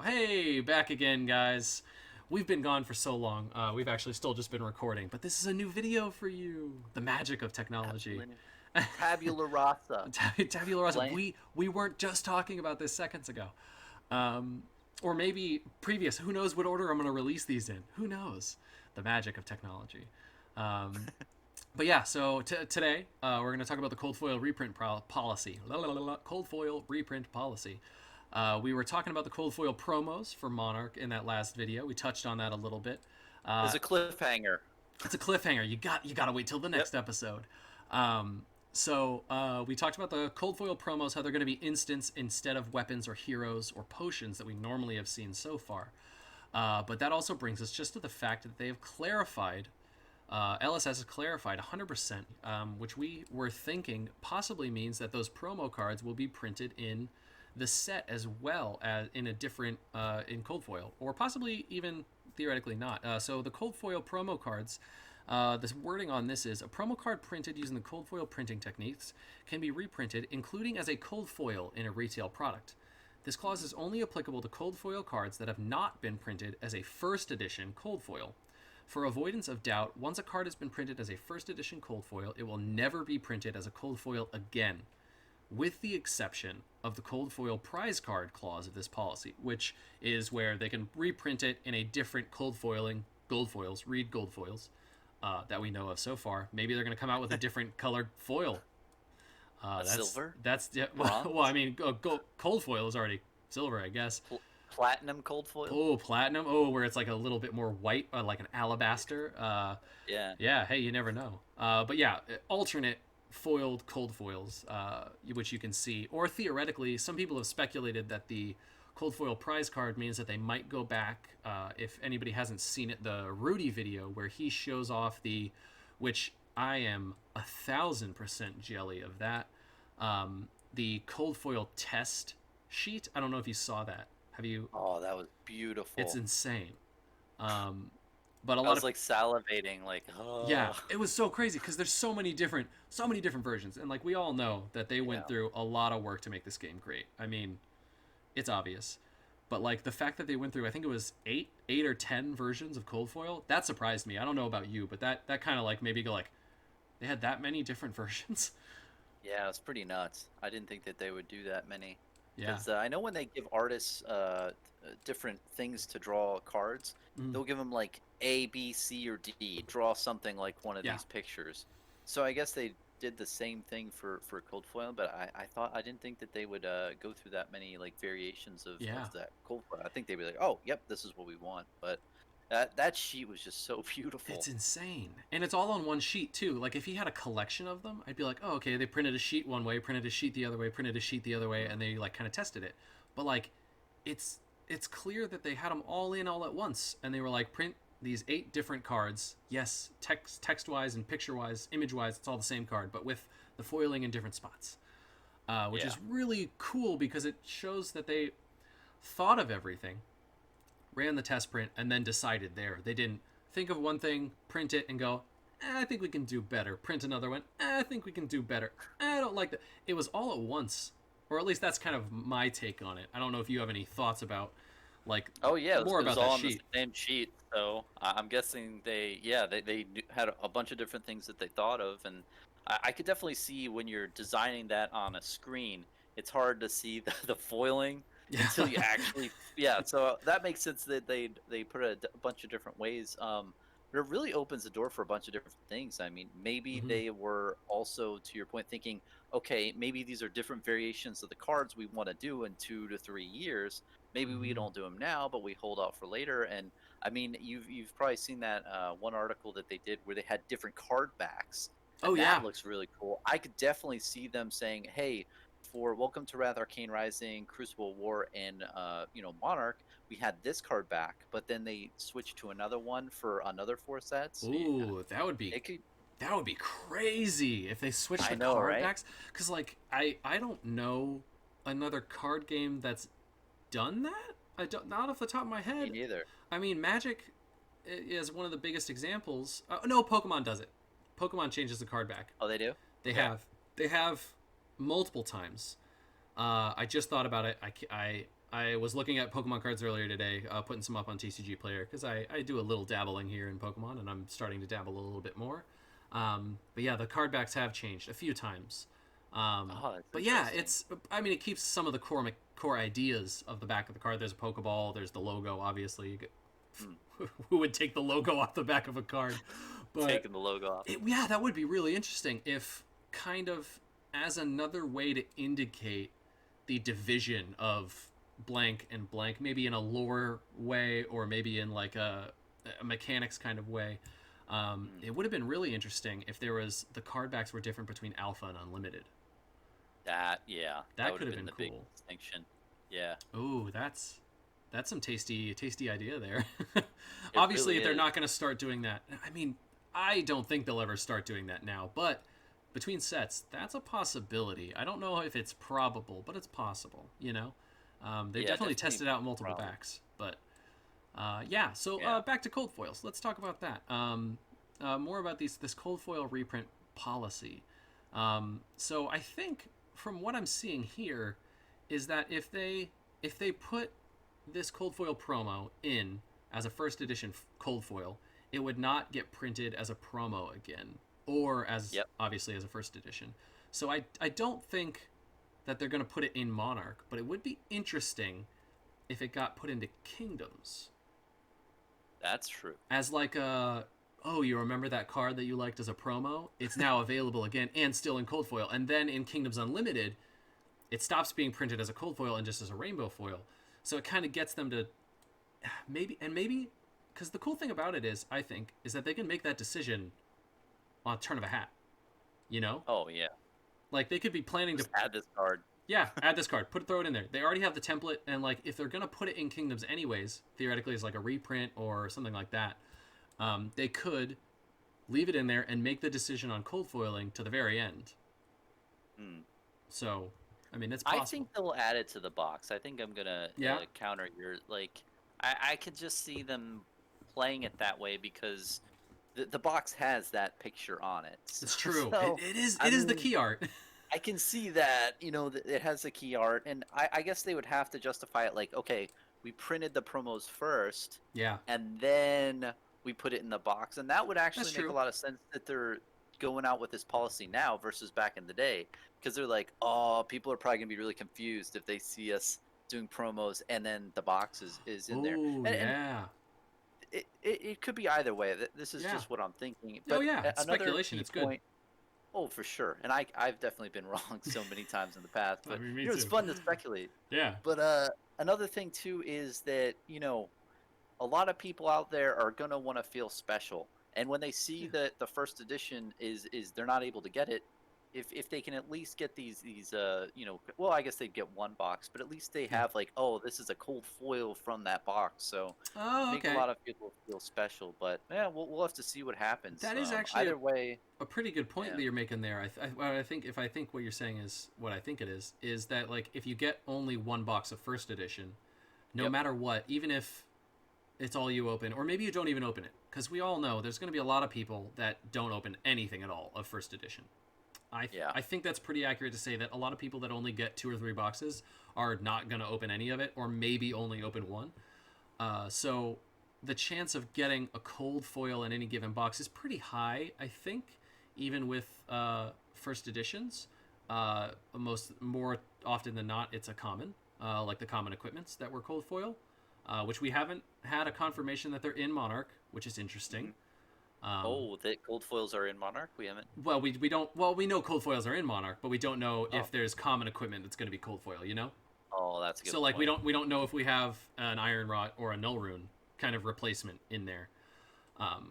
Hey, back again, guys. We've been gone for so long. We've actually still just been recording, but this is a new video for you. The magic of technology. Tabula rasa. Tabula rasa. Blank. We weren't just talking about this seconds ago, um, or maybe previous. Who knows what order I'm going to release these in? Who knows? The magic of technology. Um, but yeah, so today we're going to talk about the cold foil reprint policy. Cold foil reprint policy. We were talking about the cold foil promos for Monarch in that last video. We touched on that a little bit. There's a cliffhanger. It's a cliffhanger. You got to wait till the Yep. next episode. We talked about the cold foil promos, how they're going to be instants instead of weapons or heroes or potions that we normally have seen so far. But that also brings us just to the fact that they have clarified. LSS has clarified 100%, which we were thinking possibly means that those promo cards will be printed in the set as well as in a different in cold foil, or possibly even theoretically not. So the cold foil promo cards. The wording on this is a promo card printed using the cold foil printing techniques can be reprinted, including as a cold foil in a retail product. This clause is only applicable to cold foil cards that have not been printed as a first edition cold foil. For avoidance of doubt, once a card has been printed as a first edition cold foil, it will never be printed as a cold foil again, with the exception of the cold foil prize card clause of this policy, which is where they can reprint it in a different cold foiling, gold foils, read gold foils, that we know of so far. Maybe they're going to come out with a different colored foil. Silver. That's yeah, Bronze. well, I mean, cold foil is already silver, I guess. Platinum cold foil. Oh, platinum. Oh, where it's like a little bit more white, like an alabaster. Yeah. Yeah, hey, you never know. But yeah, alternate foiled cold foils, which you can see. Or theoretically, some people have speculated that the cold foil prize card means that they might go back, if anybody hasn't seen it, the Rudy video where he shows off which I am 1,000% jelly of that, the cold foil test sheet. I don't know if you saw that. Have you? Oh, that was beautiful. It's insane. Um, but a I lot was of like salivating, like, yeah, oh. it was so crazy because there's so many different versions, and like we all know that they went Yeah. through a lot of work to make this game great. I mean, it's obvious, but like the fact that they went through, I think it was eight or 10 versions of cold foil, that surprised me. I don't know about you, but that kind of like maybe go like they had that many different versions. Yeah, it's pretty nuts. I didn't think that they would do that many. Yeah. Because I know when they give artists different things to draw cards, Mm. they'll give them like A, B, C, or D. Draw something like one of Yeah. these pictures. So I guess they did the same thing for cold foil, but I didn't think that they would go through that many like variations Yeah. of that cold foil. I think they'd be like, oh, yep, this is what we want. But that sheet was just so beautiful. It's insane. And it's all on one sheet too. Like if he had a collection of them, I'd be like, "Oh, okay, they printed a sheet one way, printed a sheet the other way, printed a sheet the other way, and they like kind of tested it." But like it's it's clear that they had them all in all at once and they were like print these 8 different cards. Yes, text-wise and picture-wise, image-wise, it's all the same card, but with the foiling in different spots. Which Yeah. is really cool because it shows that they thought of everything, ran the test print, and then decided there. They didn't think of one thing, print it, and go, I think we can do better. Print another one. I think we can do better. I don't like that. It was all at once, or at least that's kind of my take on it. I don't know if you have any thoughts about, like, Oh yeah, more it was about that all on the sheet. same sheet. So I'm guessing they had a bunch of different things that they thought of, and I could definitely see when you're designing that on a screen, it's hard to see the foiling Yeah. until you actually yeah. So that makes sense that they put it a bunch of different ways. But it really opens the door for a bunch of different things. I mean, maybe Hmm. they were also, to your point, thinking, okay, maybe these are different variations of the cards we want to do in 2 to 3 years. Maybe we Hmm. don't do them now, but we hold out for later. And I mean, you've probably seen that one article that they did where they had different card backs, Oh, and that yeah. looks really cool. I could definitely see them saying, "Hey, for Welcome to Wrath, Arcane Rising, Crucible War, and Monarch, we had this card back, but then they switched to another one for another 4 sets." Yeah, Ooh, that would be it could. that would be crazy if they switched I the know, card right? backs. Because like I don't know another card game that's done that. I don't, not off the top of my Me head. neither. I mean, Magic is one of the biggest examples. No, Pokemon does it. Pokemon changes the card back. Oh, they do. They Okay. have. They have multiple times. I just thought about it. I was looking at Pokemon cards earlier today, putting some up on TCG Player because I do a little dabbling here in Pokemon, and I'm starting to dabble a little bit more. But yeah, the card backs have changed a few times. Oh, that's But yeah, interesting. it keeps some of the core ideas of the back of the card. There's a Pokeball. There's the logo. Obviously, Hmm. who would take the logo off the back of a card? But Taking the logo off. yeah, that would be really interesting if kind of as another way to indicate the division of blank and blank, maybe in a lore way or maybe in like a mechanics kind of way. Hmm. It would have been really interesting if there was the card backs were different between alpha and unlimited. That That would could have have been been the big cool. distinction. Yeah, Ooh, that's some tasty idea there. it Obviously, really they're is. not going to start doing that. I mean, I don't think they'll ever start doing that now, but between sets, that's a possibility. I don't know if it's probable, but it's possible. They've Yeah, definitely definitely tested out multiple probably. backs, but yeah. So Yeah. back to cold foils. Let's talk about that. More about this cold foil reprint policy. So I think from what I'm seeing here is that if they put this cold foil promo in as a first edition cold foil, it would not get printed as a promo again, or as Yep. obviously as a first edition. So I don't think that they're going to put it in Monarch, but it would be interesting if it got put into Kingdoms That's true. as like a, oh, you remember that card that you liked as a promo? It's now available again and still in cold foil. And then in Kingdoms Unlimited, it stops being printed as a cold foil and just as a rainbow foil. So it kind of gets them to maybe because the cool thing about it is, I think, is that they can make that decision on a turn of a hat. You know, Oh yeah. like they could be planning to, Just add this card. yeah, add this card, throw it in there. They already have the template, and like if they're gonna put it in Kingdoms anyways, theoretically as like a reprint or something like that, they could leave it in there and make the decision on cold foiling to the very end. Hmm. So, I mean, it's I possible. think they'll add it to the box. I think I'm gonna Yeah, counter your like. I could just see them playing it that way because the box has that picture on it. it's true. It, So it is I it is the mean, key art. I can see that, it has the key art, and I guess they would have to justify it like, okay, we printed the promos first, Yeah, and then we put it in the box, and that would that's actually make a true. lot of sense that they're going out with this policy now versus back in the day, because they're like, oh, people are probably gonna be really confused if they see us doing promos and then the box is in there, Oh and yeah, it could be either way. This is yeah. just what I'm thinking, Oh but yeah, it's another speculation. key It's good. point. Oh, for sure. And I've definitely been wrong so many times in the past, I but mean, me it's too. fun to speculate. Yeah. But another thing too is that, a lot of people out there are going to want to feel special. And when they see Yeah. that the first edition is they're not able to get it, if they can at least get these well, I guess they'd get one box, but at least they Yeah. have like, oh, this is a cold foil from that box. So Oh, make a okay. lot of people feel special, but yeah, we'll have to see what happens. That is actually Either way, a pretty good point yeah. that you're making there. I think if I think what you're saying is what I think it is that like if you get only one box of first edition, no Yep. matter what, even if it's all you open, or maybe you don't even open it, because we all know there's going to be a lot of people that don't open anything at all of first edition. Yeah. I think that's pretty accurate to say that a lot of people that only get 2 or 3 boxes are not going to open any of it, or maybe only open one. So the chance of getting a cold foil in any given box is pretty high, I think, even with first editions. Most more often than not, it's a common, like the common equipments that were cold foil, which we haven't had a confirmation that they're in Monarch, which is interesting. Hmm. Um, Oh, the gold foils are in Monarch. We haven't. well, we don't well we know cold foils are in Monarch, but we don't know Oh, if there's common equipment that's going to be cold foil. oh, that's a good So like we point. don't we don't know if we have an Iron Rot or a Null Rune kind of replacement in there.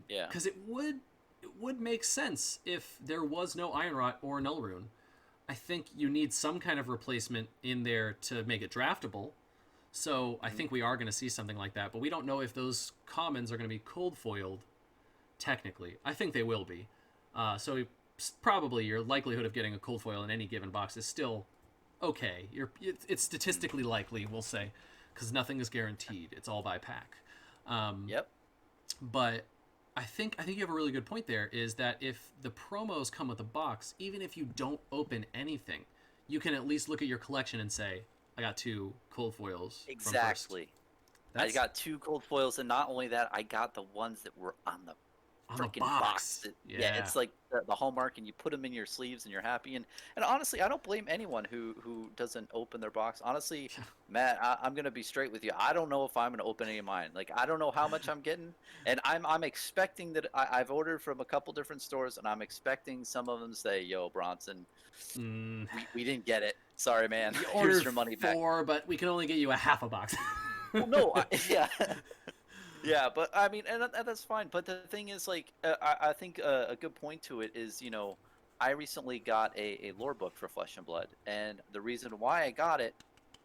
Yeah. Because it would make sense if there was no Iron Rot or Null Rune. I think you need some kind of replacement in there to make it draftable. So I Mhm. think we are going to see something like that, but we don't know if those commons are going to be cold foiled. Technically, I think they will be. So probably your likelihood of getting a cold foil in any given box is still okay. It's Mhm. statistically likely, we'll say, because nothing is guaranteed. It's all by pack. Um, Yep. but I think you have a really good point there. Is that if the promos come with a box, even if you don't open anything, you can at least look at your collection and say, I got 2 cold foils from first. Exactly. I That's got 2 cold foils, and not only that, I got the ones that were on the on the freaking box. box. Yeah, Yeah. it's like the hallmark, and you put them in your sleeves, and you're happy. And honestly, I don't blame anyone who doesn't open their box. Honestly, Matt, I'm gonna be straight with you. I don't know if I'm gonna open any of mine. Like, I don't know how much I'm getting, and I'm expecting that I've ordered from a couple different stores, and I'm expecting some of them to say, "Yo, Bronson, Mm, we didn't get it. Sorry, man. you Here's ordered your money back." 4, but we can only get you a half a box. Well, no, yeah. Yeah, but I mean, and that's fine. But the thing is, like, I think a good point to it is, I recently got a lore book for Flesh and Blood, and the reason why I got it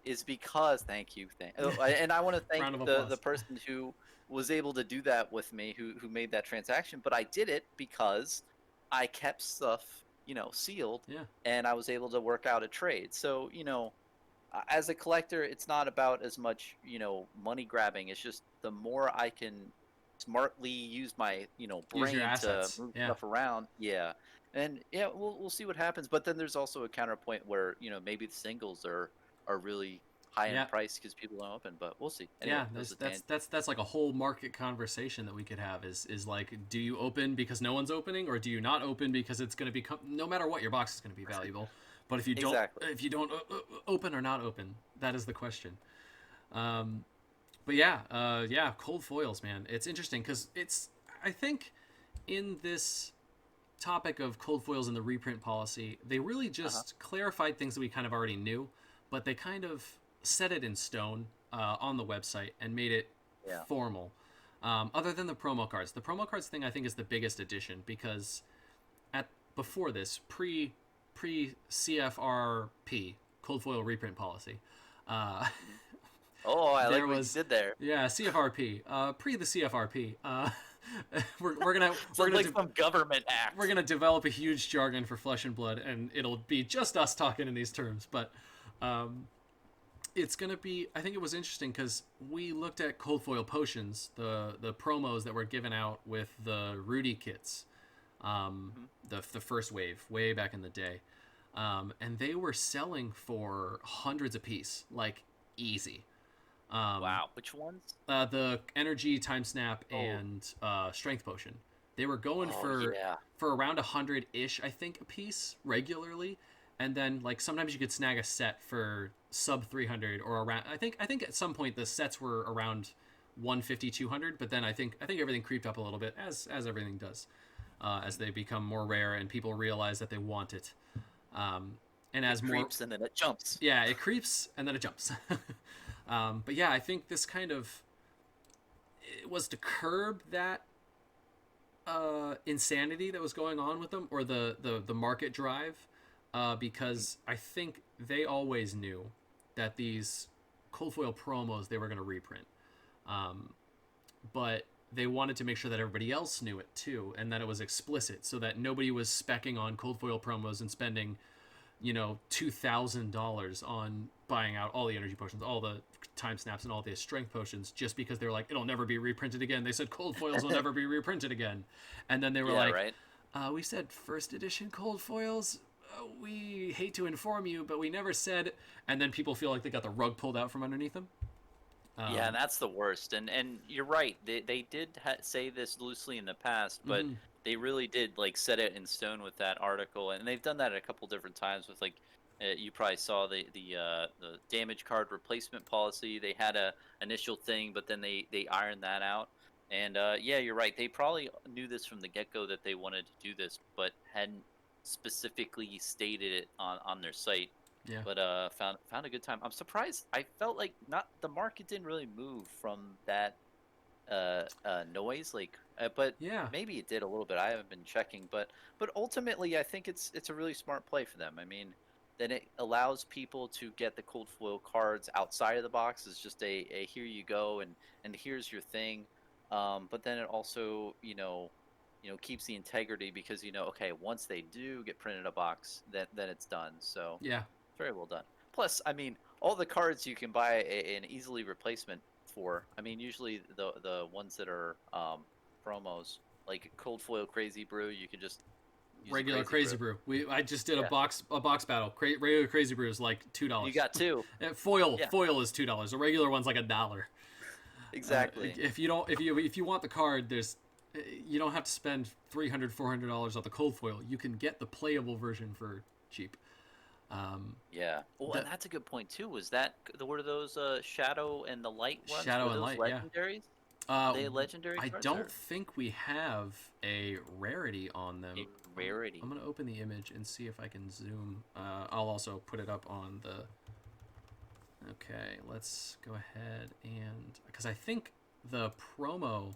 is because, thank you, and I want to thank Round of the applause. person who was able to do that with me, who made that transaction. But I did it because I kept stuff, sealed, Yeah. and I was able to work out a trade. So, as a collector, it's not about as much, money grabbing. It's just the more I can smartly use my, Use your brain to assets. move Yeah. stuff around. Yeah. And yeah, we'll see what happens. But then there's also a counterpoint where, maybe the singles are really high in Yeah. price because people don't open, but we'll see. Anyway, Yeah, that was that's a that's tangent. that's that's like a whole market conversation that we could have is like, do you open because no one's opening, or do you not open because it's going to become, no matter what, your box is going to be valuable. But Exactly. if you don't open or not open, that is the question. Um, but yeah, yeah, cold foils, man. It's interesting because it's, I think, in this topic of cold foils and the reprint policy, they really Uh-huh. just clarified things that we kind of already knew, but they kind of set it in stone on the website and made it Yeah. formal. Other than the promo cards thing I think is the biggest addition because at before this pre CFRP cold foil reprint policy, uh, Mhm. Oh, I like there what you was did there. yeah CFRP pre the CFRP. We're gonna Sounds like some government we're act. gonna develop a huge jargon for Flesh and Blood, and it'll be just us talking in these terms. But um, it's gonna be. I think it was interesting because we looked at cold foil potions, the promos that were given out with the Rudy kits, Mhm. the first wave way back in the day, and they were selling for hundreds a piece, like easy. Um, Wow. Which ones? the energy time snap Oh, and strength potion. They were going oh yeah. for around 100 ish, I think, a piece regularly, and then like sometimes you could snag a set for sub 300 or around. I think at some point the sets were around 150 200, but then I think everything creeped up a little bit as everything does, as they become more rare and people realize that they want it, um, and It as more creeps and then it jumps. yeah it creeps and then it jumps. But yeah, I think this kind of it was to curb that insanity that was going on with them, or the market drive, Mhm. because I think they always knew that these cold foil promos they were going to reprint, um, but they wanted to make sure that everybody else knew it too, and that it was explicit, so that nobody was specking on cold foil promos and spending $2,000 on buying out all the energy potions, all the time snaps, and all the strength potions just because they were like, it'll never be reprinted again. They said cold foils will never be reprinted again, and then they were Yeah, like, right. we said first edition cold foils. We hate to inform you, but we never said. And then people feel like they got the rug pulled out from underneath them. Yeah, and Um, that's the worst. And you're right. They did say this loosely in the past, but mm-hmm. they really did like set it in stone with that article, and they've done that a couple different times with like you probably saw the damage card replacement policy. They had a initial thing, but then they ironed that out. And yeah, you're right. They probably knew this from the get go that they wanted to do this, but hadn't specifically stated it on their site. Yeah, But found a good time. I'm surprised. I felt like not the market didn't really move from that noise, like, but yeah, maybe it did a little bit. I haven't been checking, but ultimately, I think it's a really smart play for them. I mean, then it allows people to get the cold foil cards outside of the box. It's just a here you go, and here's your thing. But then it also, keeps the integrity because okay, once they do get printed in a box, then it's done. So yeah, very well done. Plus, I mean, all the cards you can buy an easily replacement for. I mean, usually the ones that are promos, like Cold Foil Crazy Brew, you can just use a Regular crazy Crazy brew. Brew. I just did Yeah, a box battle. Regular Crazy Brew is like you $2. got two. Yeah, Foil is $2. A regular one's like $1. exactly. If you don't if you want the card, there's you don't have to spend $300 $400 on the cold foil. You can get the playable version for cheap. Um, Yeah. Well, and the that's a good point too. Was that the were those Shadow and the Light ones? Shadow Were and those Light, yeah. legendaries? Were Uh, they legendary I cards don't or think we have a rarity on them. a rarity? I'm gonna open the image and see if I can zoom. I'll also put it up on the. Okay, let's go ahead and because I think the promo,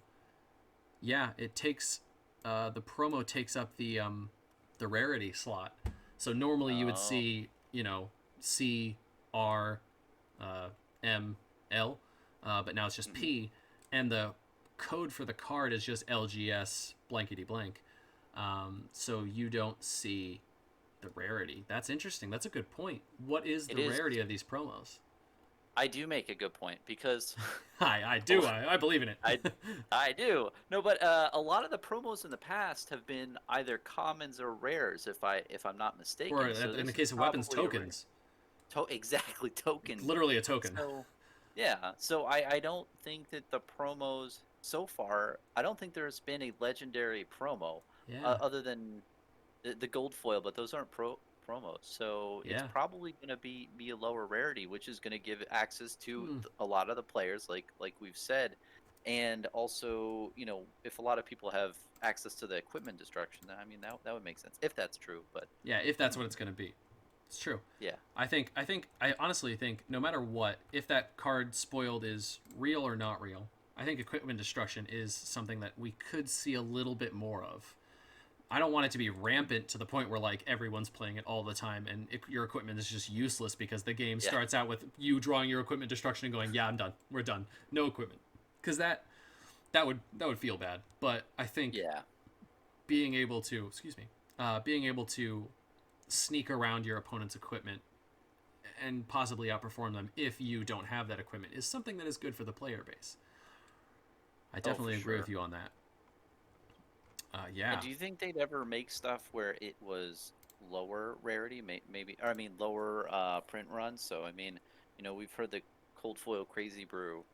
yeah, it takes the promo takes up the rarity slot. So normally you would Oh. see C R M L, but now it's just Mhm. P, and the code for the card is just LGS blankety blank. So you don't see the rarity. That's interesting. That's a good point. What is It the is. rarity of these promos? I do make a good point because I do. I believe in it. I I do. No, but a lot of the promos in the past have been either commons or rares, if I'm not Or mistaken. So in the this is case of weapons, probably a rare. tokens. Exactly, tokens. Literally a token. So yeah, so I don't think that the promos so far. I don't think there's been a legendary promo Yeah. other than the gold foil, but those aren't promos. So it's Yeah. probably going to be a lower rarity, which is going to give access to Hmm. a lot of the players, like we've said, and also if a lot of people have access to the equipment destruction, I mean that would make sense if that's true. But Yeah. If that's what it's gonna be, it's true. yeah, I honestly think no matter what, if that card spoiled is real or not real, I think equipment destruction is something that we could see a little bit more of. I don't want it to be rampant to the point where like everyone's playing it all the time and your equipment is just useless because the game yeah, starts out with you drawing your equipment destruction and going, "Yeah, I'm done. We're done. No equipment." Cuz that would feel bad. But I think yeah. being able to, excuse me, being able to sneak around your opponent's equipment and possibly outperform them if you don't have that equipment is something that is good for the player base. I Oh, for definitely agree with sure. you on that. And Yeah. do you think they'd ever make stuff where it was lower rarity, maybe, or I mean lower print runs? So I mean, we've heard the cold foil crazy brew.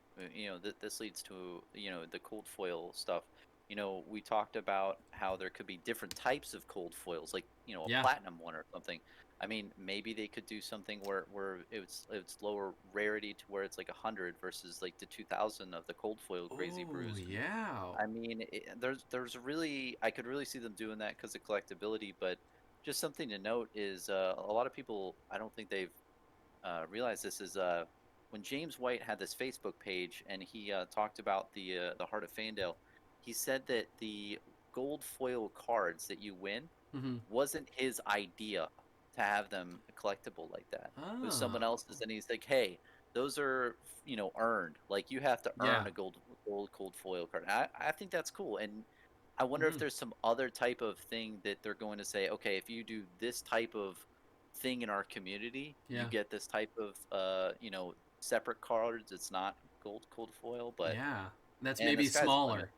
This leads to the cold foil stuff. We talked about how there could be different types of cold foils, like a Yeah. platinum one or something. I mean, maybe they could do something where it's lower rarity to where it's like 100 versus like the 2000 of the cold foil crazy Oh, brews. And yeah. I mean, there's really I could really see them doing that because of collectability. But just something to note is a lot of people I don't think they've realized this is when James White had this Facebook page and he talked about the Heart of Fandale. He said that the gold foil cards that you win Mm-hmm. wasn't his idea to have them collectible like that. It was someone Oh. else's, and he's like, "Hey, those are earned. Like you have to Yeah. earn a gold cold foil card." And I think that's cool, and I wonder if Mm-hmm. there's some other type of thing that they're going to say, "Okay, if you do this type of thing in our community, you Yeah. get this type of separate cards. It's not gold cold foil, but Yeah. That's and the maybe sky's the limit." smaller.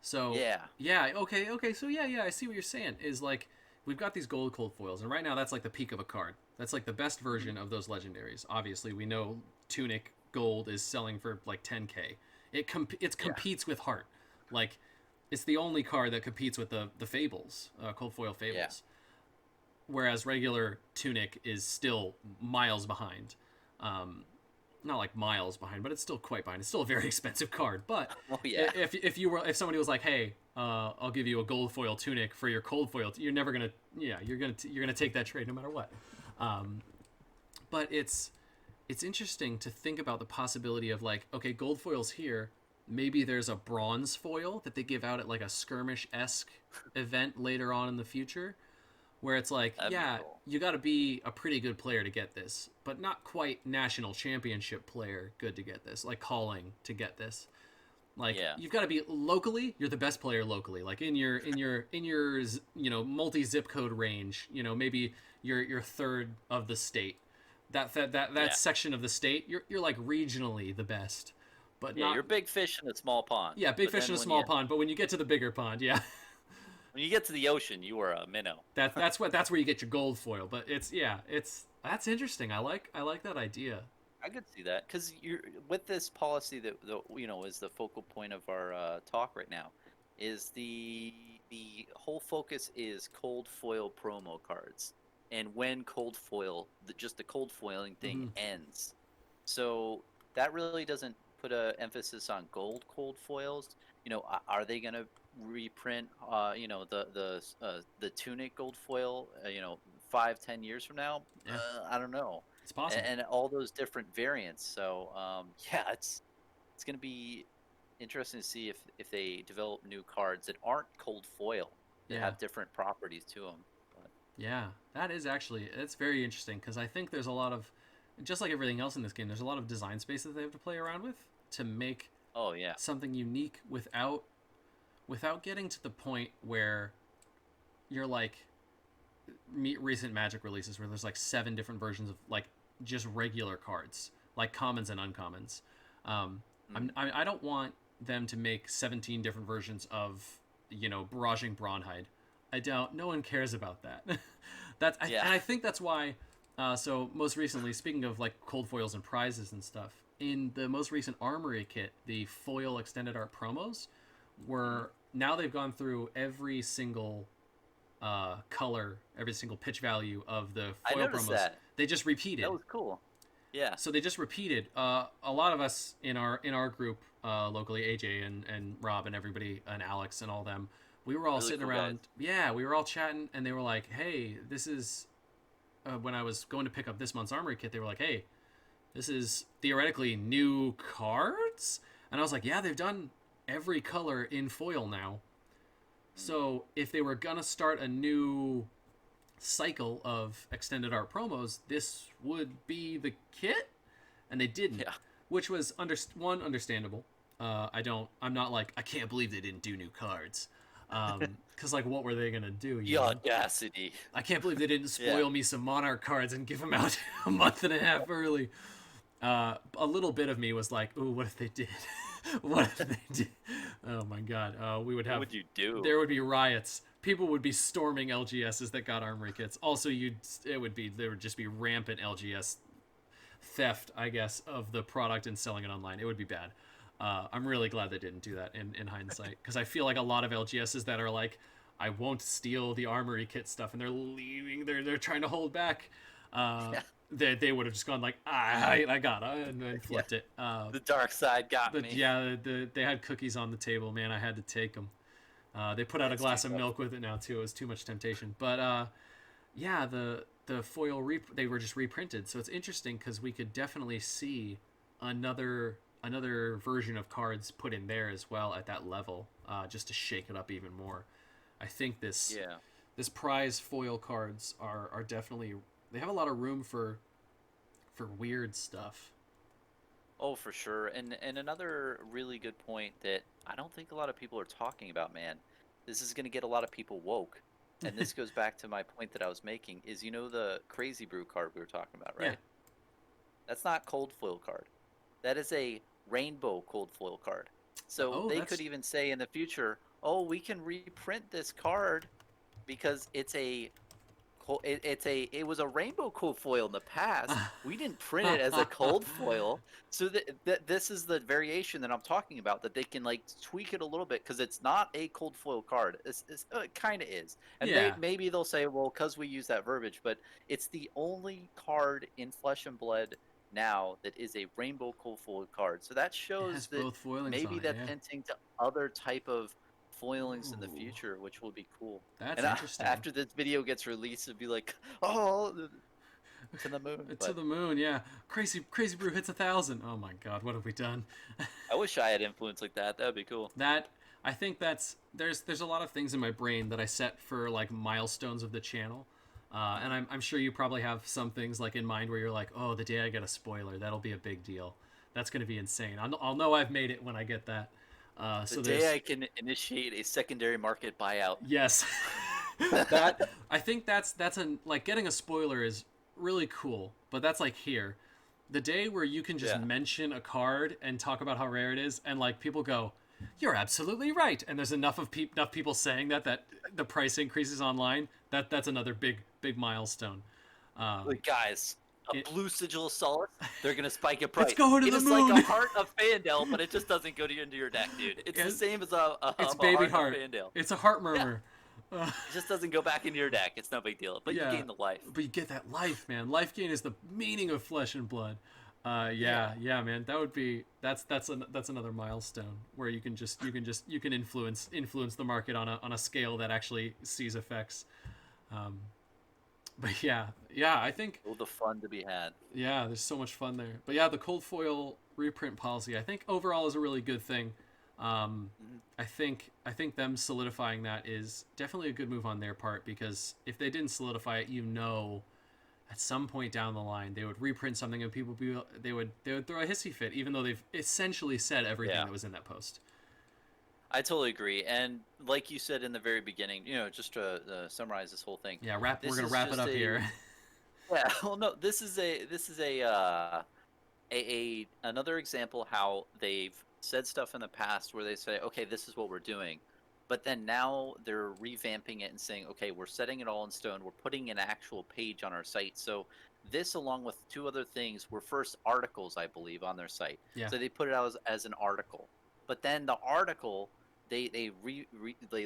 So, Yeah, yeah, okay. So, yeah, I see what you're saying. Is like we've got these gold cold foils, and right now that's like the peak of a card. That's like the best mhm, version of those legendaries. Obviously, we know Tunic Gold is selling for like 10K. It yeah, competes with Heart. Like it's the only card that competes with the Fables, cold foil yeah, Fables. Whereas regular Tunic is still miles behind. Um, Not like miles behind, but it's still quite behind. It's still a very expensive card. But oh yeah, if somebody was like, hey, I'll give you a gold foil Tunic for your cold foil, you're never gonna you're gonna take that trade no matter what. Um, but it's interesting to think about the possibility of like, okay, gold foil's here. Maybe there's a bronze foil that they give out at like a skirmish esque event later on in the future where it's like, that'd be yeah, cool. you got to be a pretty good player to get this, but not quite national championship player good to get this, like calling to get this. Like Yeah, you've got to be locally, you're the best player locally. Like in your multi zip code range, maybe you're third of the state. That yeah, section of the state, you're like regionally the best, but yeah. not You're big fish in a small pond. yeah, big But fish in then a when small you pond. But when you get to the bigger pond, yeah, When you get to the ocean, you are a minnow. That's where you get your gold foil. But that's interesting. I like that idea. I could see that because you're with this policy that is the focal point of our talk right now, is the whole focus is cold foil promo cards, and when cold foil, just the cold foiling thing Hmm. ends, so that really doesn't put a emphasis on gold cold foils. Are they gonna reprint the tunic gold foil 5-10 years from now? Yeah, I don't know, it's possible. and all those different variants. So yeah, it's gonna be interesting to see if they develop new cards that aren't cold foil that Yeah. have different properties to them. But, Yeah, that is actually it's very interesting because I think there's a lot of, just like everything else in this game, there's a lot of design space that they have to play around with to make oh yeah, something unique without getting to the point where you're like recent Magic releases where there's like 7 different versions of like just regular cards, like commons and uncommons. I don't want them to make 17 different versions of barraging Brawnhide. I don't. No one cares about that. yeah. And I think that's why. So most recently, speaking of like cold foils and prizes and stuff, in the most recent Armory kit, the foil extended art promos Mhm. were now they've gone through every single color, every single pitch value of the I foil noticed promos. that. They just That repeated. was cool. Yeah, So they just repeated. A lot of us in our group locally, AJ and Rob and everybody and Alex and all them, we were all really sitting cool guys. around. Yeah, we were all chatting, and they were like, "Hey, this is." When I was going to pick up this month's Armory kit, they were like, "Hey, this is theoretically new cards," and I was like, "Yeah, they've done every color in foil now. Mm. So if they were gonna start a new cycle of extended art promos, this would be the kit," and they didn't, Yeah, which was understandable. I'm not like I can't believe they didn't do new cards, because like what were they gonna do? the audacity. I can't believe they didn't Yeah, spoil me some Monarch cards and give them out a month and a half early. A little bit of me was like, "Ooh, what if they did? What if they did? Oh my God, we would what have would you do? there would be riots. People would be storming LGSs that got Armory kits. Also, there would just be rampant LGS theft, I guess, of the product and selling it online. It would be bad. I'm really glad they didn't do that in hindsight because I feel like a lot of LGSs that are like, I won't steal the Armory kit stuff, and they're leaving. They're trying to hold back. Uh, Yeah, they would have just gone like, I got it, and then yeah. flipped it. The dark side got But me. yeah, they had cookies on the table, man. I had to take them. They put out a It's too glass of tough. milk with it now too. It was too much temptation. But yeah, the foil they were just reprinted, so it's interesting because we could definitely see another version of cards put in there as well at that level, just to shake it up even more. I think Yeah. this prize foil cards are definitely, they have a lot of room for weird stuff. Oh, for sure. And another really good point that I don't think a lot of people are talking about, man. This is going to get a lot of people woke. And this goes back to my point that I was making is the Crazy Brew card we were talking about, Yeah. right? That's not cold foil card. That is a rainbow cold foil card. So Oh, they could that's even say in the future, "Oh, we can reprint this card because it was a rainbow cold foil in the past. We didn't print it as a cold foil, so this is the variation that I'm talking about. That they can like tweak it a little bit because it's not a cold foil card. It kind of is, and yeah. maybe they'll say, well, because we use that verbiage, but it's the only card in Flesh and Blood now that is a rainbow cold foil card. So that It shows has that both foilings maybe on it. that's Yeah. hinting to other type of foilings in the Ooh, future, which will be cool. that's And interesting. after this video gets released, it'd be like, oh, to the moon. To But the moon, yeah. Crazy Brew hits 1,000. Oh my God, what have we done? I wish I had influence like that. That'd be cool. That I think that's there's a lot of things in my brain that I set for like milestones of the channel, and Hmm. I'm sure you probably have some things like in mind where you're like, oh, the day I get a spoiler, that'll be a big deal. That's gonna be insane. I'll know I've made it when I get that. The So day there's I can initiate a secondary market buyout. yes, that I think that's a like getting a spoiler is really cool, but that's like here. The day where you can just Yeah. mention a card and talk about how rare it is, and like people go, you're absolutely right. And there's enough people saying that the price increases online. That's another big milestone. Like, guys, a It, blue sigil of solace, they're gonna spike in it's price. going to It the is like a moon. heart of Fandale, but it just doesn't go into your deck, dude. It's the same as It's a baby heart of heart. Fandale. It's a heart Yeah, murmur. Uh, it just doesn't go back into your deck. It's no big deal. But you yeah, gain the life. but you get that life, man. Life gain is the meaning of Flesh and Blood. Yeah, man. That's another milestone where you can influence the market on a scale that actually sees effects. Um, but yeah, I think All the fun to be had. yeah, there's so much fun there. But yeah, the cold foil reprint policy, I think overall is a really good thing. Mhm. I think them solidifying that is definitely a good move on their part, because if they didn't solidify it, at some point down the line they would reprint something and they would throw a hissy fit, even though they've essentially said everything Yeah. that was in that post. I totally agree. And like you said in the very beginning, just to summarize this whole thing, Yeah, we're this gonna is wrap it just up here. yeah. Well, no, this is another example how they've said stuff in the past where they say, okay, this is what we're doing, but then now they're revamping it and saying, okay, we're setting it all in stone. We're putting an actual page on our site. So this, along with two other things, were first articles, I believe, on their site. Yeah, So they put it out as an article, but then the article they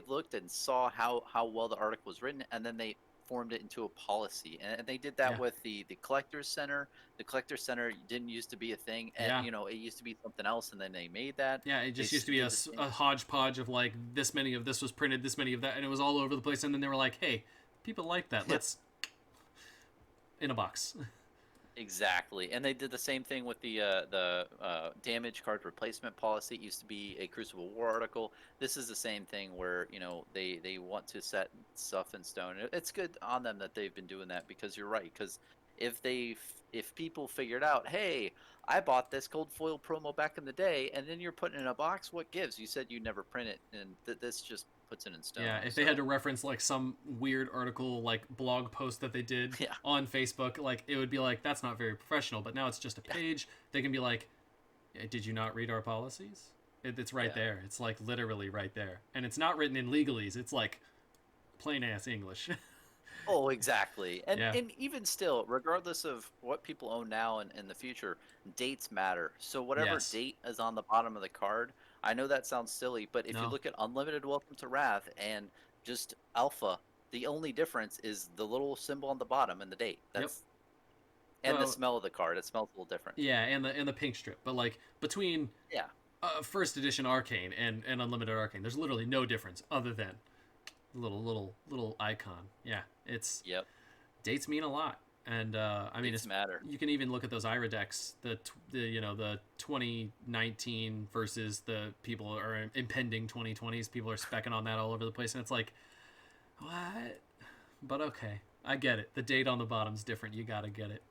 looked and saw how well the article was written, and then they formed it into a policy. And they did that yeah, with the collectors center. The collector center didn't used to be a thing, and yeah. it used to be something else, and then they made that. Yeah, it They just used to be did the same. a hodgepodge of like this many of this was printed, this many of that, and it was all over the place. And then they were like, "Hey, people like that. Let's in a box." Exactly, and they did the same thing with the damage card replacement policy. It used to be a Crucible War article. This is the same thing where they want to set stuff in stone. It's good on them that they've been doing that, because you're right. Because if people figured out, hey, I bought this gold foil promo back in the day, and then you're putting it in a box, what gives? You said you never print it, and this just puts it in stone. Yeah, if they had So to reference like some weird article, like blog post that they did yeah, on Facebook, like it would be like that's not very professional. But now it's just a yeah, page. They can be like, "Did you not read our policies? It's right yeah. there. It's like literally right there, and it's not written in legalese. It's like plain ass English." Oh, exactly. And Yeah. and even still, regardless of what people own now and in the future, dates matter. So whatever Yes. date is on the bottom of the card, I know that sounds silly, but if you No. look at Unlimited Welcome to Wrath and just Alpha, the only difference is the little symbol on the bottom and the date. Yep. And the Well, smell of the card. It smells a little different. yeah, and the pink strip, but like between Yeah. first edition Arcane and Unlimited Arcane, there's literally no difference other than little icon. Yeah, it's Yep. dates mean a lot, and I mean Dates matter. you can even look at those Ira decks, the 2019 versus the people are impending 2020s. People are specking on that all over the place, and it's like, what? But okay, I get it. The date on the bottom's different. You gotta get it.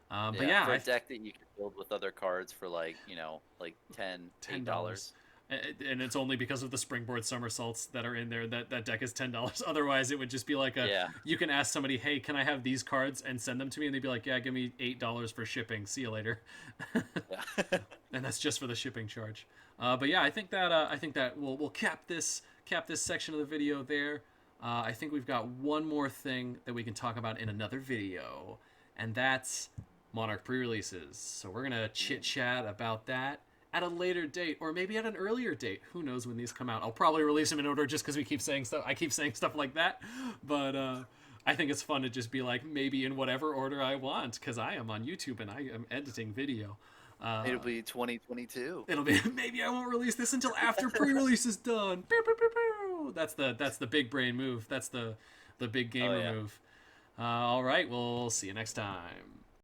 But Yeah. yeah, For a deck that you can build with other cards for like 10, $10. $8. And it's only because of the springboard somersaults that are in there that deck is $10. Otherwise, it would just be like Yeah. you can ask somebody, hey, can I have these cards and send them to me, and they'd be like, yeah, give me $8 for shipping. See you later. Yeah. And that's just for the shipping charge. But yeah, I think that we'll cap this section of the video there. I think we've got one more thing that we can talk about in another video, and that's Monarch pre-releases. So we're gonna chit chat about that at a later date, or maybe at an earlier date. Who knows when these come out? I'll probably release them in order just because we keep saying stuff. I keep saying stuff like that, but I think it's fun to just be like maybe in whatever order I want, because I am on YouTube and I am editing video. It'll be 2022. It'll be maybe I won't release this until after pre-release is done. Pew, pew, pew, pew. That's the big brain move. That's the big gamer Oh, yeah. move. All right, we'll see you next time.